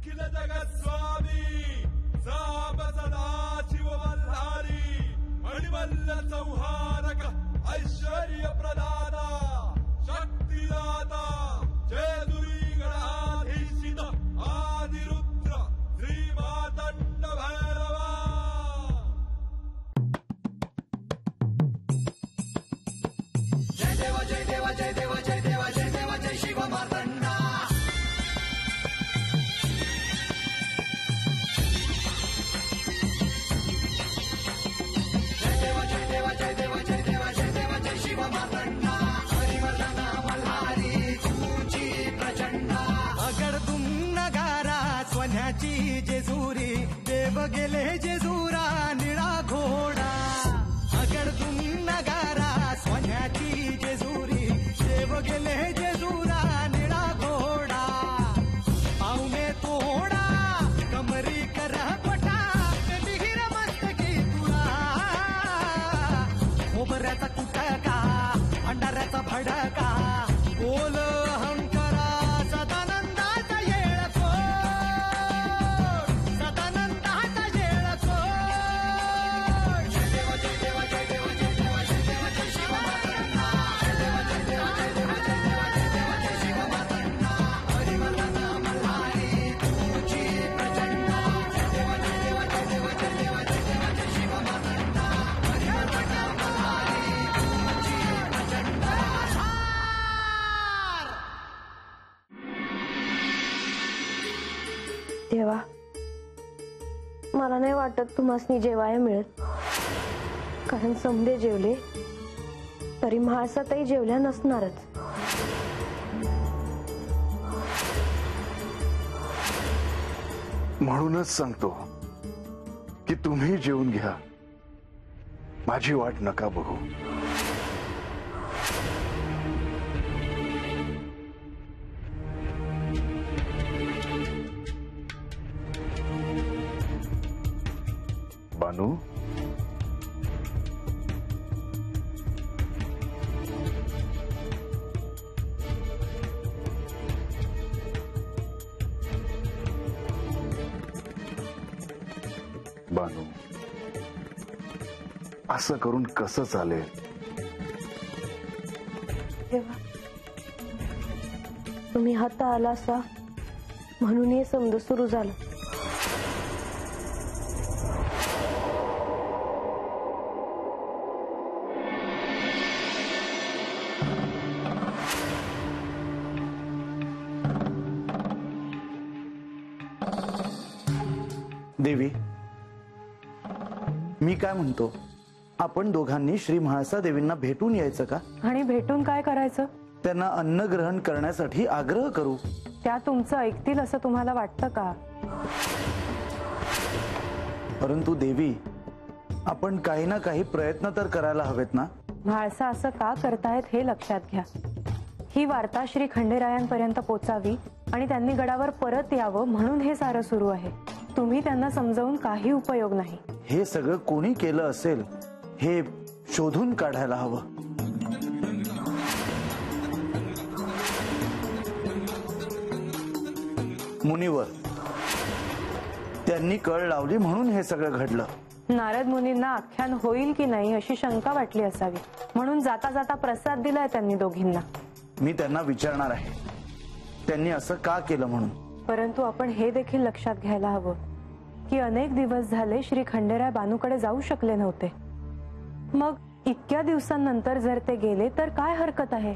अखिल जगत स्वामी साम सदा शिव मल्हारी मणिमल्ल संहारक ऐश्वर्य प्रदाता शक्तिदाता जयदुरी गणाधीशित आदिरुद्र श्रीमातंड भैरवा। जय देवा जय देवा जय देवा जय देवा जय देवा जय शिव मार्तंडा। जय देवा जय देवा जय देवा जय देवा जय देवा जय शिव मार्तंडा। हरिवर्धन मल्हारी तुझी प्रचंडा। अगडतून नगारा सोन्याची जेजुरी देव गेले जेजुरा निळा घोडा। अगडतून नगारा सोन्याची जेजुरी देव गेले जेजुरा निळा घोडा। पावणे तोडा कमरी करा पटा विहीर मस्तकी तुळा। खोबऱ्याचा कुटका भंडाऱ्याचा भडका बोल अहंकारा सदानंदाचा येळको सदानंदाचा येळको। जय देवा जय देवा जय देवा जय देवा जय देवा जय शिव मार्तंडा। जय देवा जय देवा जय देवा जय देवा जय देवा जय शिव मार्तंडा। हरिवर्धन मल्हारी तुझी प्रचंडा। जय देवा जय देवा जय देवा जय देवा जय देवा जय शिव मार्तंडा। हरिवर्धन मल्हारी तुझी प्रचंडा। देवा मला नाही वाटत तुम्हासनी जेवाय मिळत, कारण समदे जेवले तरी म्हाळसातही जेवल्या नसणारच। म्हणूनच सांगतो की तुम्ही जेवून घ्या, माझी वाट नका बघू। बानू बानू असं करून कसं चालेल? देवा तुम्ही हाता आला असा म्हणून हे समज सुरू झालं। देवी मी काय म्हणतो, आपण दोघांनी श्री म्हाळसा देवींना भेटून यायचं का? आणि भेटून काय करायचं? त्यांना अन्न ग्रहण करण्यासाठी आग्रह करू। त्या तुमचं ऐकतील असं तुम्हाला वाटतं का? परंतु देवी आपण काही ना काही प्रयत्न तर करायला हवेत ना। म्हाळसा असं का करतायत हे लक्षात घ्या। ही वार्ता श्री खंडेरायांपर्यंत पोचावी आणि त्यांनी गडावर परत यावं म्हणून हे सारं सुरू आहे। तुम्ही त्यांना समजावून काही उपयोग नाही। हे सगळं कोणी केलं असेल हे शोधून काढायला हवं। मुनिवर त्यांनी कळ लावली म्हणून हे सगळं घडलं। नारद मुनींना आख्यान होईल की नाही अशी शंका वाटली असावी, म्हणून जाता जाता प्रसाद दिलाय त्यांनी दोघींना। मी त्यांना विचारणार आहे त्यांनी असं का केलं म्हणून। परंतु आपण हे देखील लक्षात घ्यायला हवं की अनेक दिवस झाले श्री खंडेराय बानूकडे जाऊ शकले नव्हते। मग इतक्या दिवसांनंतर जर ते गेले तर काय हरकत आहे?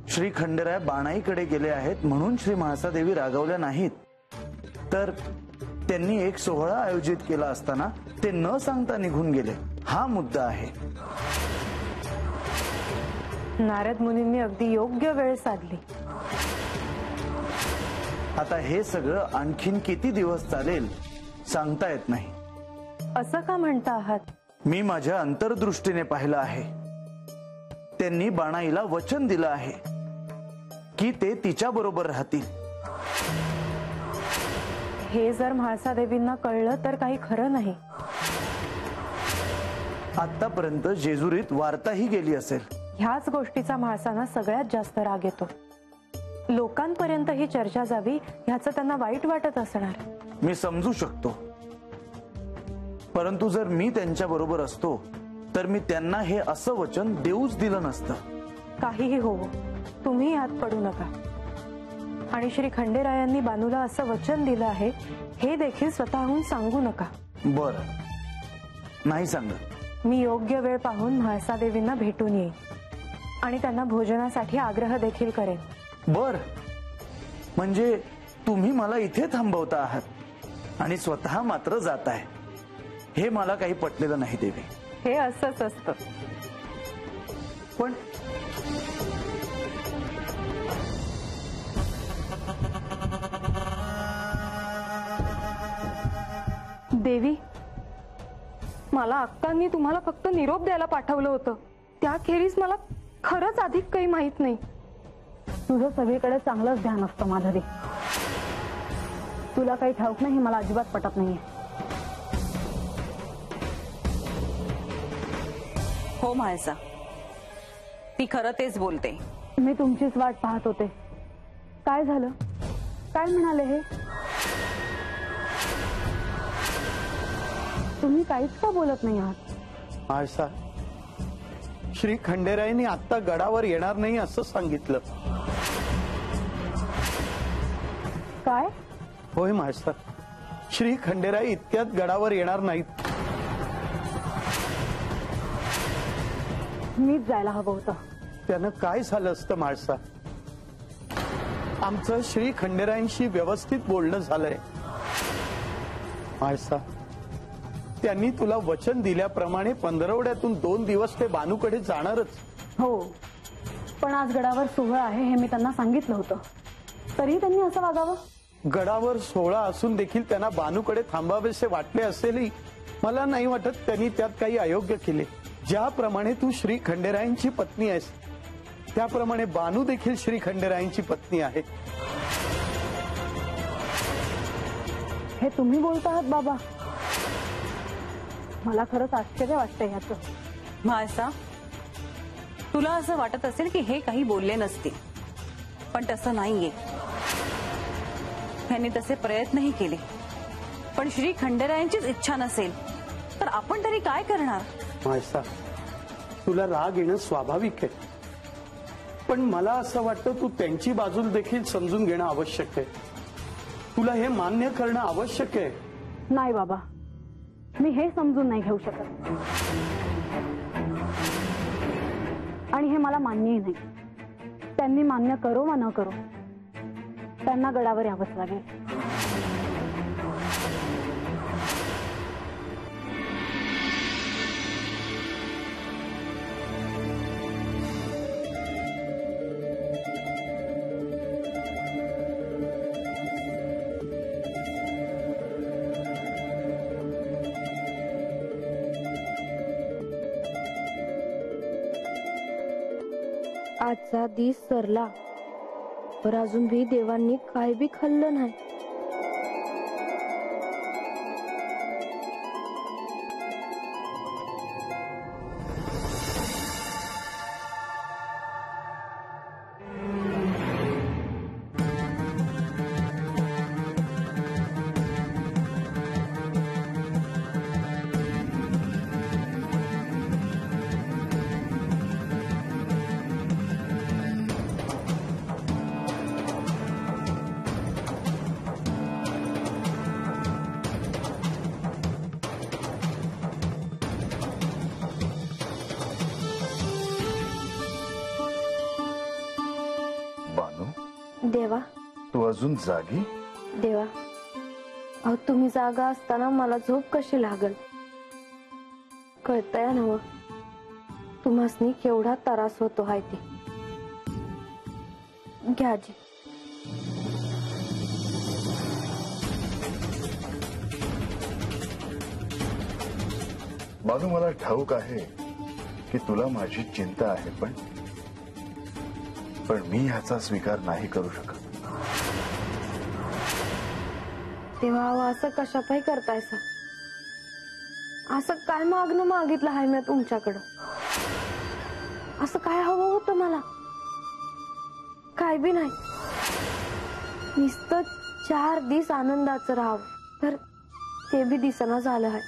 श्री खंडेराय बाणाईकडे गेले आहेत म्हणून श्री म्हाळसा देवी रागवल्या नाहीत, तर त्यांनी एक सोहळा आयोजित केला असताना ते न सांगता निघून गेले, हा मुद्दा आहे। नारद मुनींनी अगदी योग्य वेळ साधली। आता हे सगळं आणखीन किती दिवस चालेल सांगता येत नाही। असं का म्हणता आहात? मी माझ्या अंतर्दृष्टीने पाहिलं आहे। त्यांनी बाणाईला वचन दिलं आहे की ते तिच्या बरोबर राहतील। हे जर म्हाळसा देवींना कळलं तर काही खरं नाही। आतापर्यंत जेजुरीत वार्ताही गेली असेल। ह्याच गोष्टीचा म्हाळसांना सगळ्यात जास्त राग येतो। लोकांपर्यंत ही चर्चा जावी ह्याचं त्यांना वाईट वाटत असणार. मी समजू शकतो, परंतु जर मी त्यांच्या बरोबर असतो तर मी त्यांना हे असं वचन देऊच दिलं नसतं. काहीही होवो, तुम्ही यात पडू नका. आणि श्री खंडेरायांनी बानूला असं वचन दिलं आहे हे देखील स्वतःहून सांगू नका. बरं, नाही सांगत. मी योग्य वेळ पाहून म्हाळसादेवींना भेटून येईन आणि त्यांना भोजनासाठी आग्रह देखील करेन. बर, म्हणजे तुम्ही मला इथे थांबवता आहात आणि स्वतः मात्र जाताय, हे मला काही पटलेलं नाही देवी. हे असंच असतं. पण देवी, मला अक्कांनी तुम्हाला फक्त निरोप द्यायला पाठवलं होतं. त्याखेरीज मला खरंच अधिक काही माहित नाही. तुझं सगळीकडे चांगलंच ध्यान असतं माधवी. तुला काही ठाऊक नाही मला अजिबात पटत नाहीये. हो म्हाळसा, ती खरं तेच बोलते. मी तुमचीच वाट पाहत होते. काय झालं? काय म्हणाले हे? तुम्ही काहीच का बोलत नाही आहात? आळसा, श्री खंडेरायांनी आत्ता गडावर येणार नाही असं सांगितलं. काय? होय म्हाळसा, श्री खंडेराय इतक्यात गडावर येणार नाहीत. मीच जायला हवं होतं. त्यानं काय झालं असतं म्हाळसा? आमचं श्री खंडेरायांशी व्यवस्थित बोलणं झालंय. म्हाळसा, त्यांनी तुला वचन दिल्याप्रमाणे पंधरवड्यातून 2 दिवस ते बानूकडे जाणारच. हो, पण आज गडावर सोहळा आहे हे मी त्यांना सांगितलं होतं. तरी त्यांनी असं वागावं? गडावर सोहळा असून देखील त्यांना बानूकडे थांबावेसे वाटले असेलही मला नाही वाटत त्यांनी त्यात काही अयोग्य केले. ज्याप्रमाणे तू श्री खंडेरायांची पत्नी आहेस त्याप्रमाणे बानू देखील श्री खंडेरायांची पत्नी आहे. हे तुम्ही बोलत आहात बाबा? मला खरंच आश्चर्य वाटतंय ह्याचं. म्हाळसा, तुला असं वाटत असेल की हे काही बोलले नसतील, पण तसं नाहीये. त्यांनी तसे प्रयत्नही केले, पण श्री खंडेरायांचीच इच्छा नसेल तर आपण तरी काय करणार? म्हाळसा, तुला राग येणं स्वाभाविक आहे, पण मला असं वाटतं तू त्यांची बाजू देखील समजून घेणं आवश्यक आहे. तुला हे मान्य करणं आवश्यक आहे. नाही बाबा, मी हे समजून नाही घेऊ शकत आणि हे मला मान्यही नाही. त्यांनी मान्य करो वा न करो, त्यांना गडावर यावंच लागेल. आजचा दिस सरला पर अजून भी देवांनी काय बी खाल्लं नाही. बानू, देवा, तू अजून जागी? देवा, अहो तुम्ही जागा असताना मला झोप कशी लागल? कळतंय नव तुम्हासनी केवढा त्रास होतो हाय ते. घ्या जी. बानू, मला ठाऊक आहे की तुला माझी चिंता आहे, पण मी ह्याचा स्वीकार नाही करू शकत. तेव्हा अहो असं कशापाई करतायसा? असं काय मागणं मागितलं आहे मी तुमच्याकडं? असं काय हवं होतं मला? काय बी नाही. नुसतं 4 दिवस आनंदाचं राहावं, तर ते बी दिसना झालं आहे.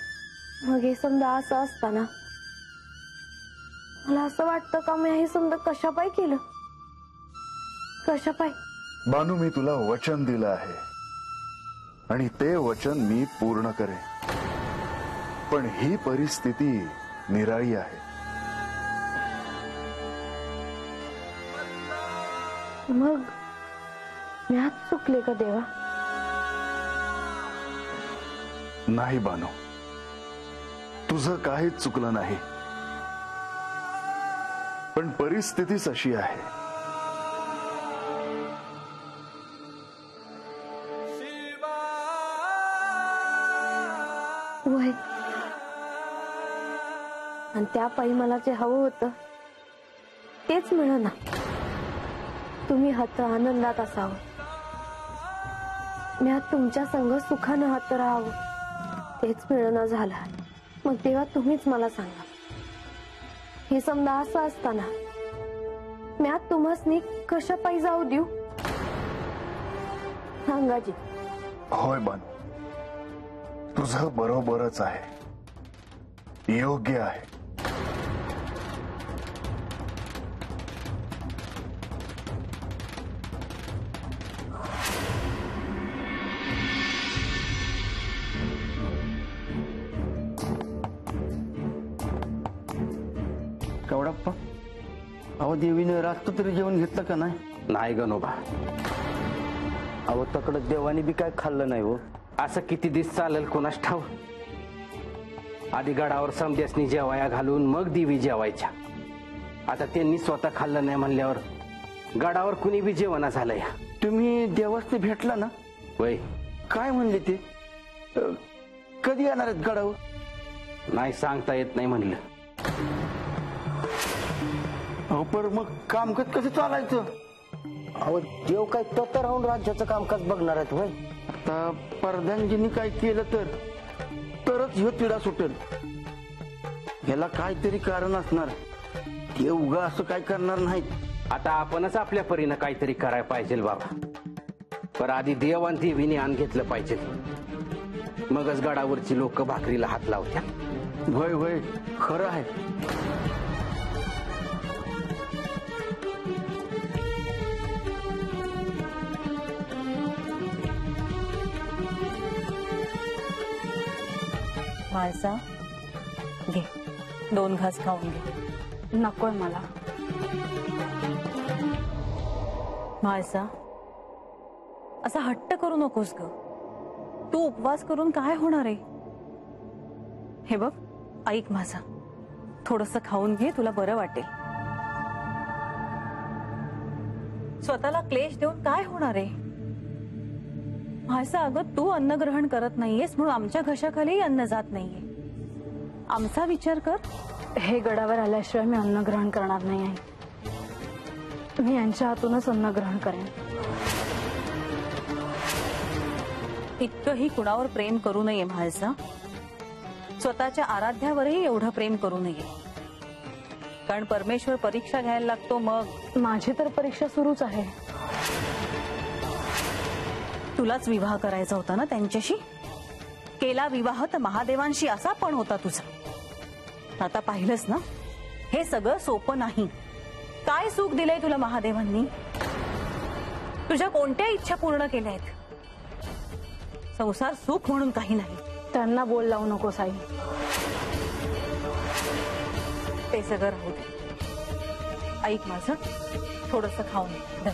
मग हे समजा असं असताना मला असं वाटतं का मी हे समजा कशापाय केलं, कशापाय. बानू, मी तुला वचन दिलं आहे आणि ते वचन मी पूर्ण करेन. पण ही परिस्थिती निराळी आहे. मग मी आज चुकले का देवा? नाही बानू, तुझं काहीच चुकलं नाही. पण परिस्थितीच अशी आहे. वय, आणि त्या पायी मला जे हवं होतं तेच मिळेना. तुम्ही हात आनंदात असावं, मी आज तुमच्या संग सुखानं हात राहावं, तेच मिळेना झालं. मग तेव्हा तुम्हीच मला सांगा, हे समजा असं असताना मी आज तुम्हासनी कशा पायी जाऊ देऊ? सांगाजी. होय बानू, तुझं बरोबरच आहे, योग्य आहे. कवडप्पा, अहो देवीने रात्र तरी जेवण घेतलं का नाही? नाही गणोबा, अहो तकडं देवाने बी काय खाल्लं नाही हो. असं किती दिवस चालेल कोणास ठाव. आधी गडावर समद्यासनी जेवाया घालून मग देवी जेवायच्या. आता त्यांनी स्वतः खाल्लं नाही म्हणल्यावर गडावर कुणी बी जेवणा झालंय. तुम्ही देवासने भेटला ना? वय, काय म्हणले ते? कधी येणार आहेत गडावर? नाही सांगता येत नाही म्हणलं. अहो पर मग कामकाज कसं चालायचं? अहो देव काय तर राहून राज्याचं कामकाज बघणार आहेत होय? आता परध्यांजींनी काय केलं तरच ह्यो तिडा सुटेल. याला काहीतरी कारण असणार. ते उगा असं काय करणार नाहीत. आता आपणच आपल्या परीनं काहीतरी करायला पाहिजे बाबा. पर आधी देव आणि देवीने आण घेतलं पाहिजे, मगच गडावरची लोक भाकरीला हात लावत्या. होय होय, खरं आहे. माळसा, घे 2 घास खाऊन घे. नकोय मला. माळसा, असा हट्ट करू नकोस ग. तू उपवास करून काय होणार आहे? हे बघ, ऐक माझा, थोडंसं खाऊन घे, तुला बरं वाटेल. स्वतःला क्लेश देऊन काय होणार आहे? माळसा, अगं तू अन्न ग्रहण करत नाहीयेस म्हणून आमच्या घशाखाली अन्न जात नाहीये. आमचा विचार कर. हे गडावर आल्याशिवाय मी अन्न ग्रहण करणार नाही आहे. मी यांच्या हातूनच अन्न ग्रहण करेन. इतकंही कुणावर प्रेम करू नये म्हाळसा. स्वतःच्या आराध्यावरही एवढं प्रेम करू नये, कारण परमेश्वर परीक्षा घ्यायला लागतो. मग माझी तर परीक्षा सुरूच आहे. तुलाच विवाह करायचा होता ना त्यांच्याशी. केला विवाह तर महादेवांशी असा पण होता तुझा. आता पाहिलंस ना, हे सगळं सोपं नाही. काय सुख दिलंय तुला महादेवांनी? तुझ्या कोणत्या इच्छा पूर्ण केल्या आहेत? संसार सुख म्हणून काही नाही. त्यांना बोल लावू नको साई. ते सगळं राहू दे. ऐक माझं, थोडंसं खाऊन घे.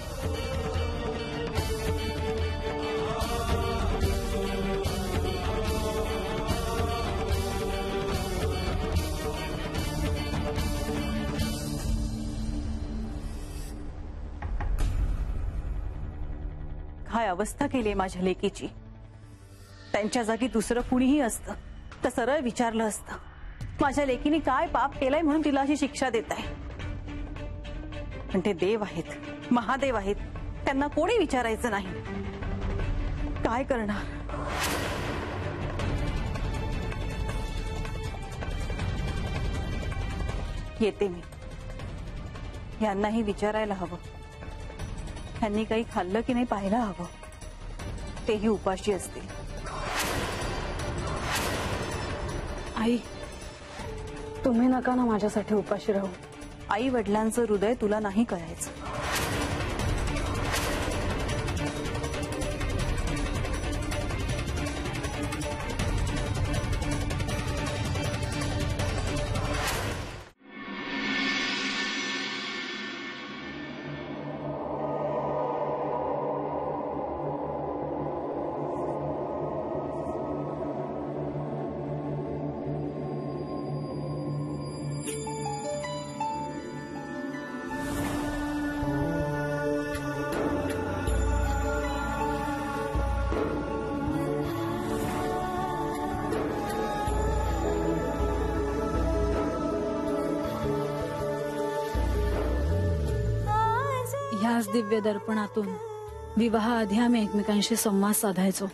काय अवस्था केली माझ्या लेकीची. त्यांच्या जागी दुसरं कुणीही असतं तर सरळ विचारलं असतं, माझ्या लेकीने काय पाप केलंय म्हणून तिला अशी शिक्षा देत आहे. पण ते देव आहेत, महादेव आहेत, त्यांना कोणी विचारायचं नाही. काय करणार? येते मी. यांनाही विचारायला हवं, त्यांनी काही खाल्लं की नाही पाहायला हवं. तेही उपाशी असतील. आई, तुम्ही नका ना माझ्यासाठी उपाशी राहू. आई वडिलांचं हृदय तुला नाही कळायचं. ह्याच दिव्य दर्पणातून विवाहाआधी आम्ही एकमेकांशी संवाद साधायचो.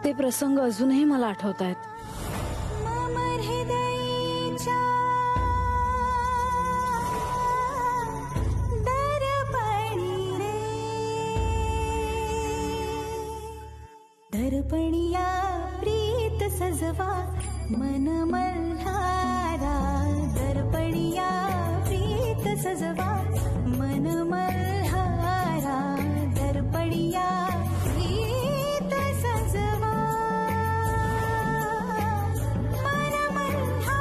ते प्रसंग अजूनही मला आठवत आहेत. दर्पणिया प्रीत सजवा मन मल्हारा, दर्पणिया प्रीत सजवा मन मल्हारा, दर्पणिया प्रीत सजवा मन मल्हारा.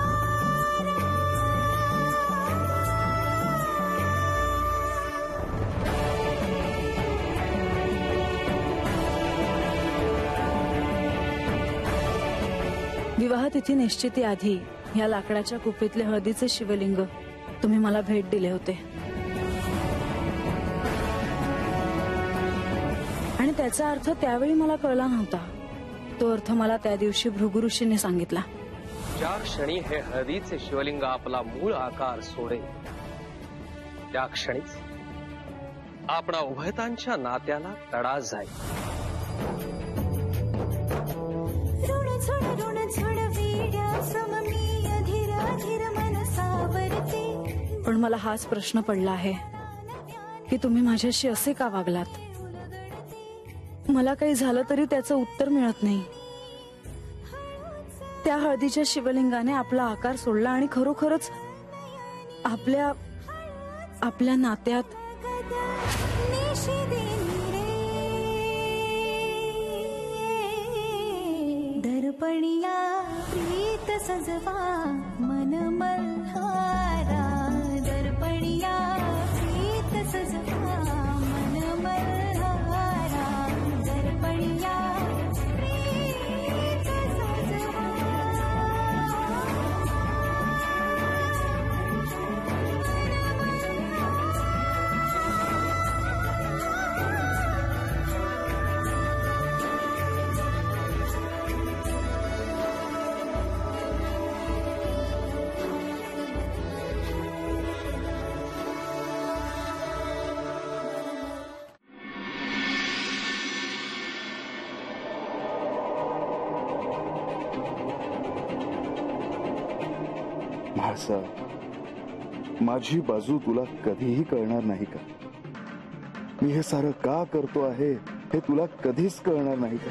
विवाहतिथी निश्चिती आधी या लाकडाच्या कुपीतले हळदीचे शिवलिंग तुम्ही मला भेट दिले होते आणि त्याचा अर्थ त्यावेळी मला कळला नव्हता. तो अर्थ मला त्या दिवशी भृगु ऋषींनी सांगितला. ज्या क्षणी हे हळदीचे शिवलिंग आपला मूळ आकार सोडेल त्या क्षणीच आपणा उभयतांच्या नात्याला तडा जाईल. पण मला हाच प्रश्न पडला आहे की तुम्ही माझ्याशी असे का वागलात. मला काही झालं तरी त्याचं उत्तर मिळत नाही. त्या हळदीच्या शिवलिंगाने आपला आकार सोडला आणि खरोखरच आपल्या नात्यात दर्पणिया प्रीत सजवा मन मल्हारा, दर्पणिया प्रीत सजवा मन मल्हारा, दर्पणिया प्रीत सजवा. म्हाळसा, माझी बाजू तुला कधीही कळणार नाही का? मी हे सारं का करतो आहे हे तुला कधीच कळणार नाही का?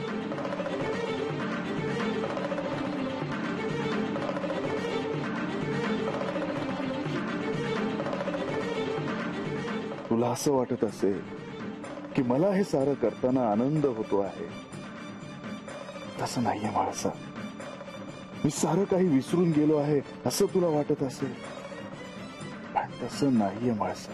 तुला असं वाटत असेल की मला हे सारं करताना आनंद होतो आहे. तसं नाहीये म्हाळसा. मी सारं काही विसरून गेलो आहे असं तुला वाटत असेल, पण तसं नाहीये म्हाळसा.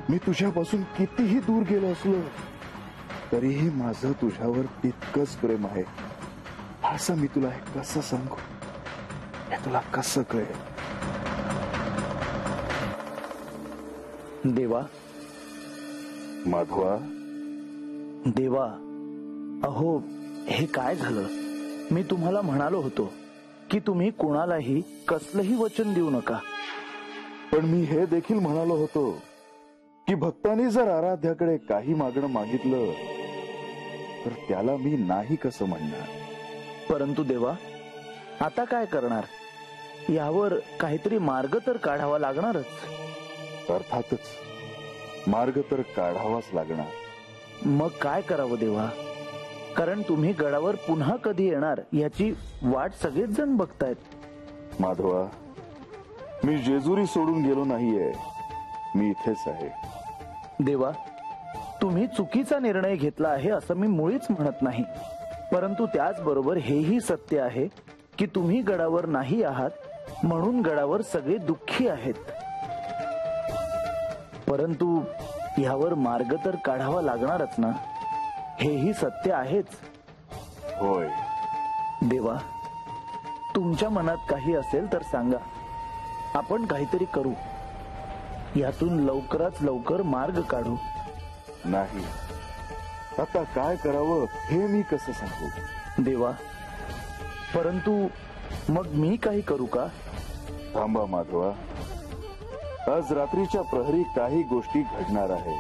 मी तुझ्यापासून कितीही दूर गेलो असलो तरीही माझं तुझ्यावर तितकंच प्रेम आहे. असं मी तुला हे कसं सांगू, हे तुला कसं कळेल? देवा, माधवा, देवा, अहो हे काय झालं? मी तुम्हाला म्हणालो होतो की तुम्ही कुणालाही कसलंही वचन देऊ नका. पण मी हे देखील म्हणालो होतो की भक्तांनी जर आराध्याकडे काही मागणं मागितलं तर त्याला मी नाही कसं म्हणणार. परंतु देवा, आता काय करणार? यावर काहीतरी मार्ग तर काढावा लागणारच. अर्थातच मार्ग तर काढावाच लागणार. मग काय करावं देवा? कारण तुम्ही गडावर पुन्हा कधी येणार याची वाट सगळेच जण बघतायत. माधवा, मी जेजुरी सोडून गेलो नाहीये, मी इथेच आहे. देवा, तुम्ही चुकीचा निर्णय घेतला आहे असं मी मुळीच म्हणत नाही. परंतु त्याचबरोबर हेही सत्य आहे की तुम्ही गडावर नाही आहात म्हणून गडावर सगळे दुःखी आहेत. परंतु यावर मार्ग तर काढावा लागणारच ना, हेही सत्य आहेच. होय देवा, तुमच्या मनात काही असेल तर सांगा, आपण काहीतरी करू. यातून लवकरात लवकर मार्ग काढू. नाही, आता काय करावं हे मी कसं सांगू? देवा, परंतु मग मी काही करू का? थांबा माधवा, आज रात्रीच्या प्रहरी काही गोष्टी घडणार आहे.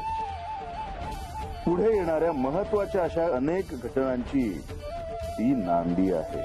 पुढे येणाऱ्या महत्वाच्या अशा अनेक घटनांची ती नांदी आहे.